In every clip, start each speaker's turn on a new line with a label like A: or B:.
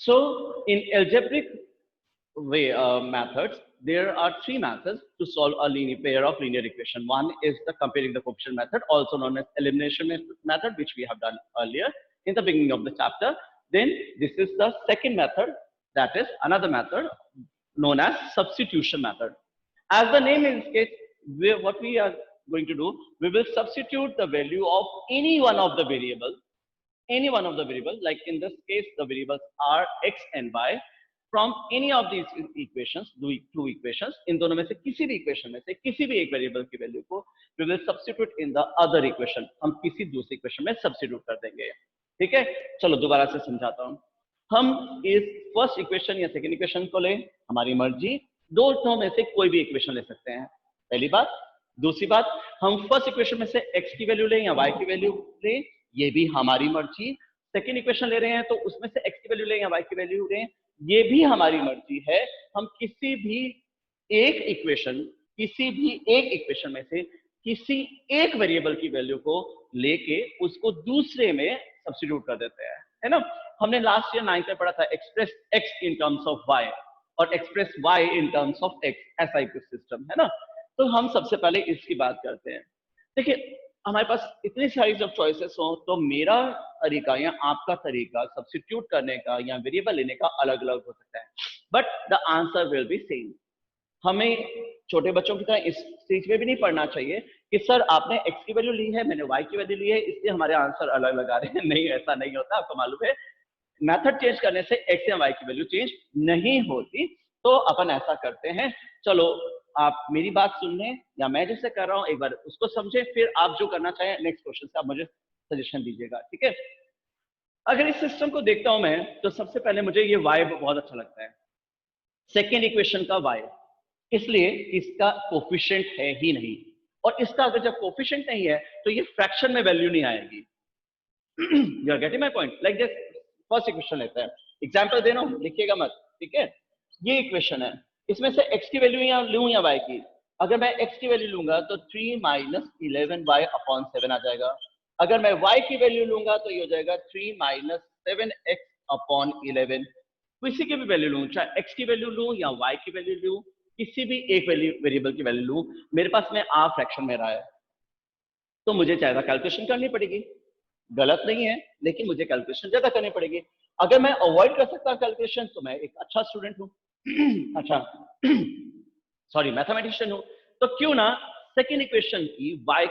A: So in algebraic way methods, there are three methods to solve a linear pair of linear equation. One is the comparing the coefficient method, also known as elimination method, which we have done earlier in the beginning of the chapter. Then this is the second method, that is another method known as substitution method. As the name indicates, what we are going to do, we will substitute the value of any one of the variable, like in this case the variables are x and y, from any of these equations, two equations, इन दोनों में से किसी भी equation में से किसी भी एक वेरिएबल की वैल्यू को we will substitute in the other equation, हम किसी दूसरे इक्वेशन में सब्स्टिट्यूट कर देंगे. ठीक है, चलो दोबारा से समझाता हूं. हम इस फर्स्ट इक्वेशन या सेकंड इक्वेशन को लें, हमारी मर्जी, दोनों में से कोई भी इक्वेशन ले सकते हैं, पहली बात. दूसरी बात, हम फर्स्ट इक्वेशन में से x की वैल्यू लें या y की वैल्यू लें, ये भी हमारी मर्जी. सेकंड इक्वेशन ले रहे हैं तो उसमें से x की वैल्यू लें या y की वैल्यू लें, ये भी हमारी मर्जी है. हम किसी भी एक इक्वेशन में से किसी एक वेरिएबल की वैल्यू को लेके उसको दूसरे में सब्स्टिट्यूट कर देते हैं, है ना. हमने लास्ट ईयर 9th में पढ़ा था express x in terms of y और express y in terms of x, ऐसा एक सिस्टम है ना. तो हम सबसे पहले इसकी बात करते हैं. देखिए, हमारे पास इतनी सारी जब चॉइसेस हो तो मेरा तरीका या आपका तरीका सब्स्टिट्यूट करने का या वेरिएबल लेने का अलग अलग हो सकता है, but the answer will be same. हमें छोटे बच्चों की तरह इस स्टेज में भी नहीं पढ़ना चाहिए कि सर आपने x की वैल्यू ली है, मैंने y की वैल्यू ली है, इसलिए हमारे आंसर अलग अलग आ रहे हैं. नहीं, ऐसा नहीं होता. आपको मालूम है, मेथड चेंज करने से x या y की वैल्यू चेंज नहीं होती. तो अपन ऐसा करते हैं, चलो आप मेरी बात सुन लें या मैं जैसे कर रहा हूं एक बार उसको समझे, फिर आप जो करना चाहें नेक्स्ट क्वेश्चन से आप मुझे सजेशन दीजिएगा. ठीक है, अगर इस सिस्टम को देखता हूं मैं, तो सबसे पहले मुझे ये y बहुत अच्छा लगता है, सेकेंड इक्वेशन का y, इसलिए इसका कोफिशिएंट है ही नहीं. और इसका अगर जब कोफिशिएंट नहीं है तो ये फ्रैक्शन में वैल्यू नहीं आएगी. You are getting my point. Like this first equation लेते हैं, एग्जांपल दे रहा हूं, लिखिएगा मत. ठीक है, ये इक्वेशन है, इसमें से x की वैल्यू या लूं या y की. अगर मैं x की वैल्यू लूंगा तो 3 - 11y अपॉन 7 आ जाएगा. अगर मैं y की वैल्यू लूंगा तो ये हो जाएगा 3 - 7x अपॉन 11. किसी की भी वैल्यू लूं, चाहे x की वैल्यू लूं या y की वैल्यू लूं, किसी भी एक वेरिएबल की वैल्यू लूं, मेरे पास में r फ्रैक्शन में रहा है तो मुझे ज्यादा कैलकुलेशन करनी पड़ेगी. गलत नहीं है, लेकिन मुझे कैलकुलेशन ज्यादा करनी पड़ेगी. अगर मैं अवॉइड कर सकता हूं कैलकुलेशन तो मैं एक अच्छा स्टूडेंट हूं, अच्छा सॉरी मैथमेटिशियन हूं. तो क्यों ना सेकेंड इक्वेशन की y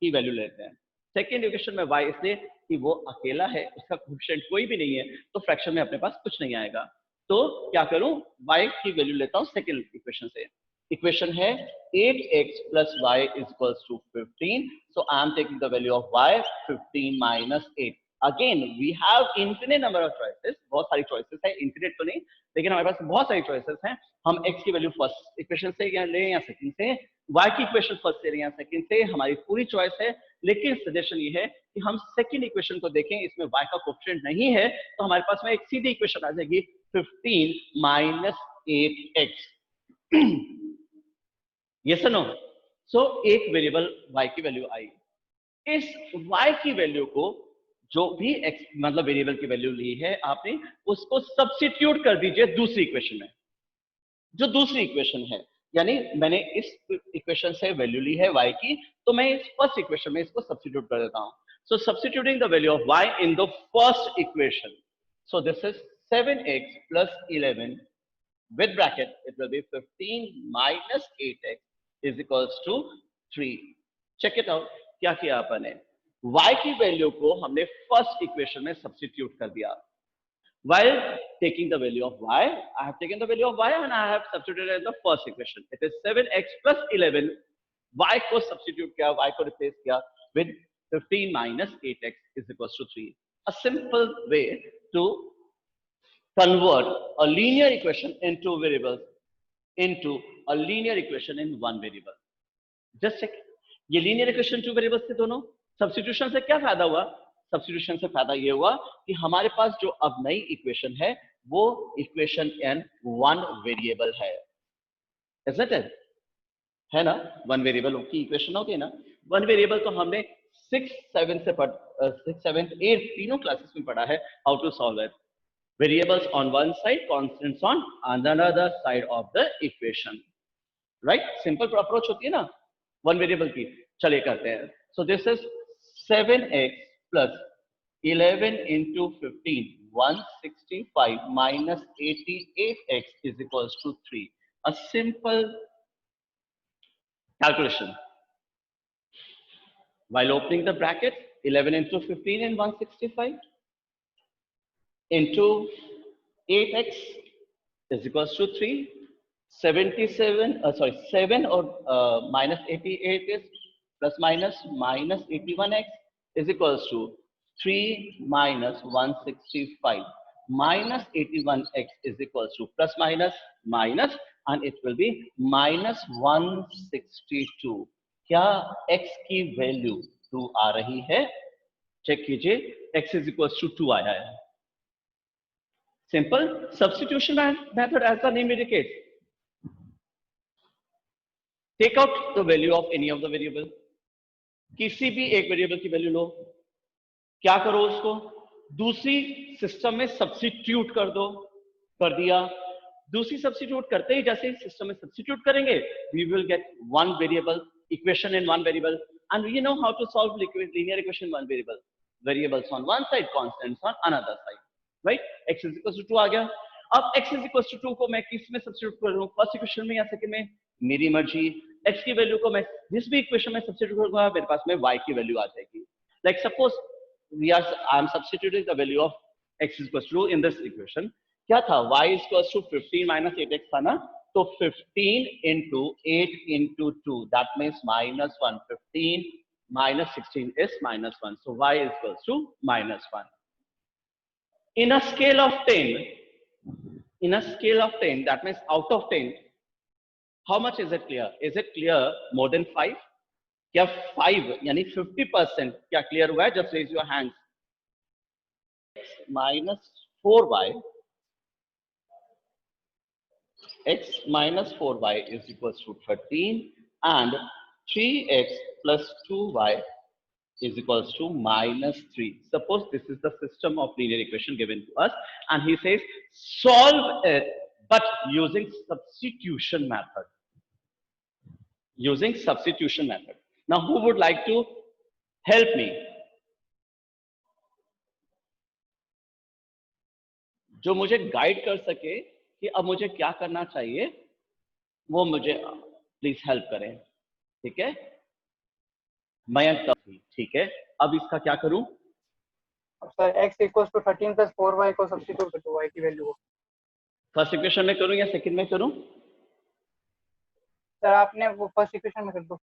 A: की वैल्यू लेते हैं. सेकेंड इक्वेशन में y इसलिए कि वो अकेला है, उसका कोएफिशिएंट कोई भी नहीं है, तो फ्रैक्शन में अपने पास कुछ नहीं आएगा. तो क्या करूं, y की वैल्यू लेता हूं सेकेंड इक्वेशन से. इक्वेशन है 8x plus y is equals to 15. So I am taking the value of y, 15 minus 8. Again we have infinite number of choices. बहुत सारी choices है, infinite तो नहीं, लेकिन हमारे पास बहुत सारी choices हैं. हम x की वैल्यू फर्स्ट इक्वेशन से लें या सेकंड से, y की इक्वेशन फर्स्ट से लें या सेकंड से, हमारी पूरी चॉइस है. लेकिन सजेशन ये है कि हम सेकंड इक्वेशन को देखें, इसमें y का कोएफिशिएंट नहीं है, तो हमारे पास में एक सीधी इक्वेशन आ जाएगी 15 minus 8x. Yes or no? So एक वेरिएबल y की वैल्यू आई. इस y की वैल्यू को जो भी x मतलब वेरिएबल की वैल्यू ली है आपने, उसको सब्स्टिट्यूट कर दीजिए दूसरी इक्वेशन में. जो दूसरी इक्वेशन है, यानी मैंने इस इक्वेशन से वैल्यू ली है y की, तो मैं इस फर्स्ट इक्वेशन में इसको सब्स्टिट्यूट कर देता हूं. So substituting the value of y in the first equation. So this is 7x plus 11 with bracket it will be 15 minus 8x is equals to 3. check it out, क्या किया अपन ने, y की value को हमने first equation में substitute कर दिया. while taking the value of y, I have taken the value of y and I have substituted in the first equation. It is 7x plus 11. y को substitute किया, y को replace किया with 15 minus 8x is equals to 3. A simple way to convert a linear equation in two variables into a linear equation in one variable. Just check. ये linear equation two variables थे दोनों. Substitution से क्या फायदा हुआ? Substitution से फायदा ये हुआ कि हमारे पास जो अब नई इक्वेशन है वो इक्वेशन in one variable है. Isn't it? है ना? One variable की इक्वेशन होती है ना? One variable तो हमने 6th 7th 8th तीनों क्लासेस में पढ़ा है how to solve it. variables on one side, constants on another side of the equation. Right? Simple approach होती है ना one variable की. चलिए करते हैं. So this is 7x plus 11 into 15, 165 minus 88x is equals to 3. A simple calculation. While opening the bracket, 11 into 15 and 165 into 8x is equals to 3. 7 or minus 88 is plus minus 81x is equals to 3 minus 165 minus 81x is equals to plus minus minus and it will be minus 162. क्या x की value 2 आ रही है? Check कीजिए, x is equals to 2 आया है. Simple substitution method as the name indicates. Take out the value of any of the variable. किसी भी एक वेरिएबल की वैल्यू लो, क्या करो उसको दूसरी सिस्टम में सब्स्टिट्यूट कर दो. कर दिया. दूसरी सब्स्टिट्यूट करते ही जैसे सिस्टम में सब्स्टिट्यूट करेंगे, we will get one variable equation in one variable, and we know how to solve linear equation in one variable. Variables on one side, constants on another side. Right? X is equals to 2 आ गया. अब x is equals to 2 को मैं किस में substitute करूं, first equation में या second में? मेरी मर्जी. x की वैल्यू को मैं जिस भी इक्वेशन में सब्स्टिट्यूट करूंगा मेरे पास में y की वैल्यू आ जाएगी. Like suppose I am substituting the value of x is equals to 2 in this equation. क्या था? y is equals to 15 minus 8x था ना, तो 15 into 8 into 2 that means minus 1. 15 minus 16 is minus 1, so y is equals to minus 1. In a scale of 10, that means out of 10, how much is it clear? Is it clear more than 5? क्या 5 यानी 50% क्या clear हुआ है? Just raise your hands. X minus 4y, x minus 4y is equals to 13 and 3x plus 2y is equals to minus 3. Suppose this is the system of linear equation given to us and he says solve it but using substitution method. Using substitution method. Now who would like to help me? जो मुझे guide कर सके कि अब मुझे क्या करना चाहिए, वो मुझे प्लीज हेल्प करें. ठीक है, मयंक. ठीक है, अब इसका क्या करूं?
B: Sir x equals to 13 plus 4y को सब्स्टिट्यूट कर दो y की वैल्यू को.
A: फर्स्ट इक्वेशन में करूं या सेकंड में करूं?
B: सर आपने वो फर्स्ट इक्वेशन में कर दो.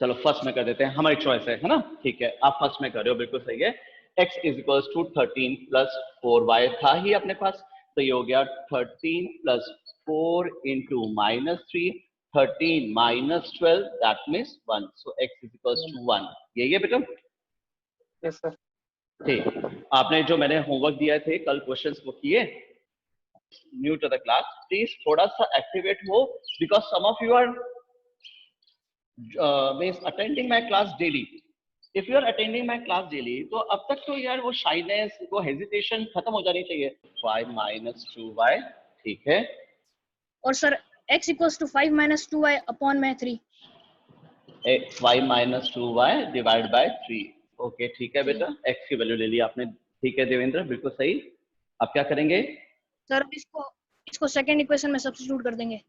A: चलो फर्स्ट में कर देते हैं, हमारी चॉइस है ना. ठीक है, आप फर्स्ट में कर रहे हो, बिल्कुल सही है. x is equals to 13 plus 4y था ही अपने पास, तो ये हो गया 13 plus 4 into minus 3, 13 minus 12 that means 1, so x is equals to 1. यही है बेटा?
B: Yes sir.
A: ठीक, आपने जो मैंने होमवर्क दिया थे कल क्वेश्चंस वो किए? New to the class, please थोड़ा सा एक्टिवेट हो, because some of you are means attending my class daily. If you are attending my class daily, तो अब तक तो यार वो शाइनेस, वो हेजिटेशन खत्म हो जानी चाहिए. 5 minus 2y, ठीक है.
C: और sir x equals to 5 minus 2y upon में 3.
A: 5 minus 2y divided by 3. Okay ठीक है बेटा, x की वैल्यू ले ली आपने. ठीक है देवेंद्र, बिल्कुल सही. अब क्या करेंगे? सर
C: इसको सेकंड इक्वेशन में सब्स्टिट्यूट कर देंगे.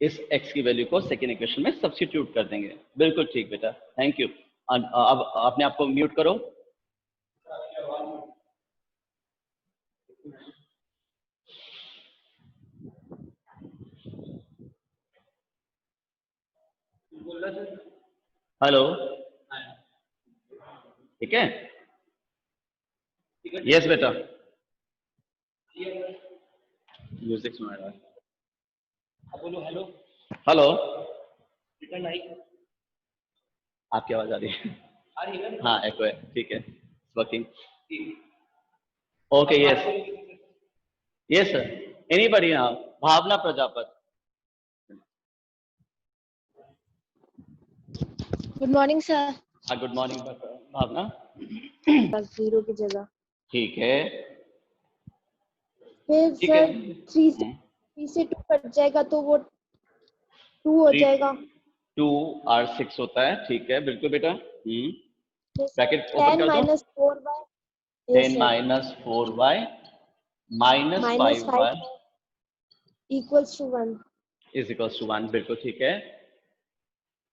A: इस x की वैल्यू को सेकेंड इक्वेशन में सब्स्टिट्यूट कर देंगे. बिल्कुल ठीक बेटा, थैंक यू. अब अपने आप को म्यूट करो. हेलो, ठीक है. यस बेटा, म्यूजिक सुना रहा है. बोलो हेलो. हेलो, आपकी आवाज आ रही है? हाँ एको है, ठीक है. Working. Okay yes yes sir. Anybody now? Bhavna Prajapat.
C: Good morning sir.
A: हाँ गुड मॉर्निंग भावना.
C: 0 की जगह.
A: ठीक है,
D: फिर
A: ठीक है।
D: सर 3 से 2 कट जाएगा तो वो 2 हो जाएगा।
A: 2 और 6 होता है, ठीक है बिल्कुल बेटा। ब्रैकेट ओपन
D: 10
A: कर दो।
D: Minus 4y
A: 10 minus 4y minus
D: minus
A: 5y
D: 5 equals to 1।
A: Is equals to 1, बिल्कुल ठीक है।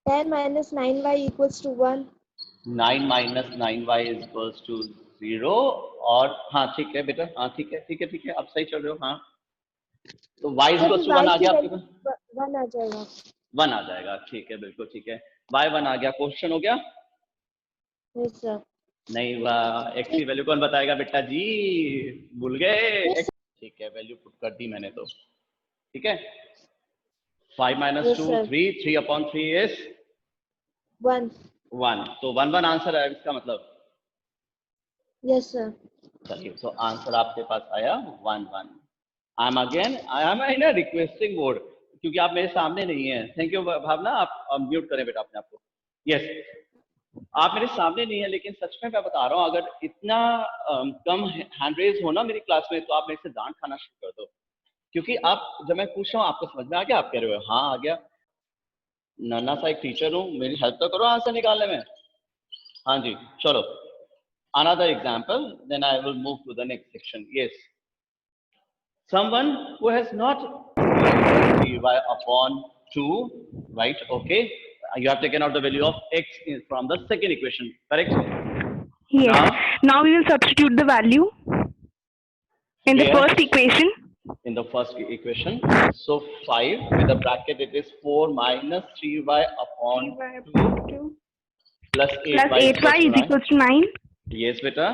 D: 10 minus 9y equals to 1।
A: 9 minus 9y is equals to 0। और हाँ ठीक है बेटा, हाँ ठीक है ठीक है ठीक है, अब सही चल रहे हो। हाँ तो y इज इक्वल्स टू 1 आ गया आपके पास,
D: 1 आ जाएगा।
A: 1 आ जाएगा, ठीक है बिल्कुल ठीक है। y 1 आ गया, क्वेश्चन हो गया।
D: Yes sir.
A: नहीं हुआ, x की वैल्यू कौन बताएगा बेटा जी, भूल गए। ठीक है, वैल्यू पुट कर दी मैंने तो, ठीक है। 5 minus
D: Yes,
A: 2
D: sir.
A: 3 upon 3 is
D: 1।
A: 1, तो 1 1 आंसर है इसका मतलब।
D: Yes sir.
A: चलिए, तो आंसर आपके पास आया 1 1। I am in a requesting mode, क्योंकि आप मेरे सामने नहीं है। थैंक यू भावना, आप म्यूट करें बेटा अपने आप को। यस, आप मेरे सामने नहीं है, लेकिन सच में मैं बता रहा हूँ, अगर इतना कम हैंड रेज हो ना मेरी क्लास में, तो आप मेरे से डांट खाना शुरू कर दो। क्योंकि आप, जब मैं पूछ रहा हूँ आपको समझ में आ गया, आप कह रहे हो हाँ आ गया। नन्ना सा एक टीचर हूँ, मेरी हेल्प तो करो आंसर निकालने में। हाँ जी, चलो another example, then I will move to the next section. Yes, someone who has not 3y upon 2, right? Okay, you have taken out the value of x from the second equation, correct?
E: Yes. Now we will substitute the value in the first equation.
A: In the first equation, so 5 with a bracket, it is 4 minus 3y upon 2 plus 8y
E: is equals to 9.
A: Yes बेटा,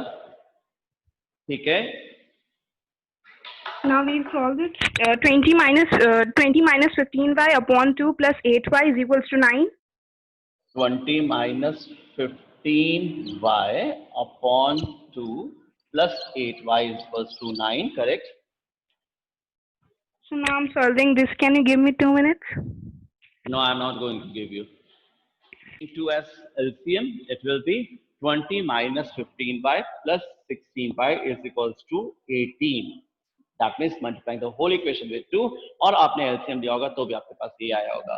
A: ठीक है।
E: Now we will solve it. 20 minus 15y upon 2 plus 8y is equals to 9.
A: 20 minus 15y upon 2 plus 8y is equals to 9, correct?
E: So now I'm solving this. Can you give me 2 minutes?
A: No, I'm not going to give you. 2 as LCM, it will be 20 minus 15y plus 16y is equals to 18. That means multiplying the whole equation with 2, और आपने LCM दिया होगा तो भी आपके पास ये आया होगा।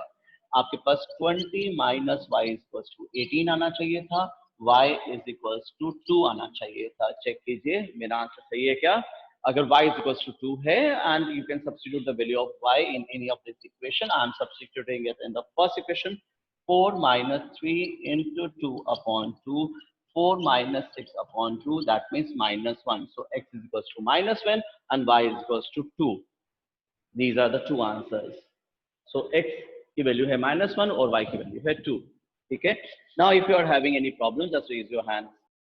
A: आपके पास 20 minus y is equals to 18 आना चाहिए था, y is equals to 2 आना चाहिए था। चेक कीजिए मेरा आंसर सही है क्या। अगर y is equals to 2 है, and you can substitute the value of y in any of this equation. I am substituting it in the first equation. 4 minus 3 into 2 upon 2, 4 minus 6 upon 2, that means minus 1. So x is equals to minus 1 and y is equals to 2. These are the two answers. So x की value है minus 1 और y की value है 2. ठीक है. Now if you are having any problem, just raise your hand.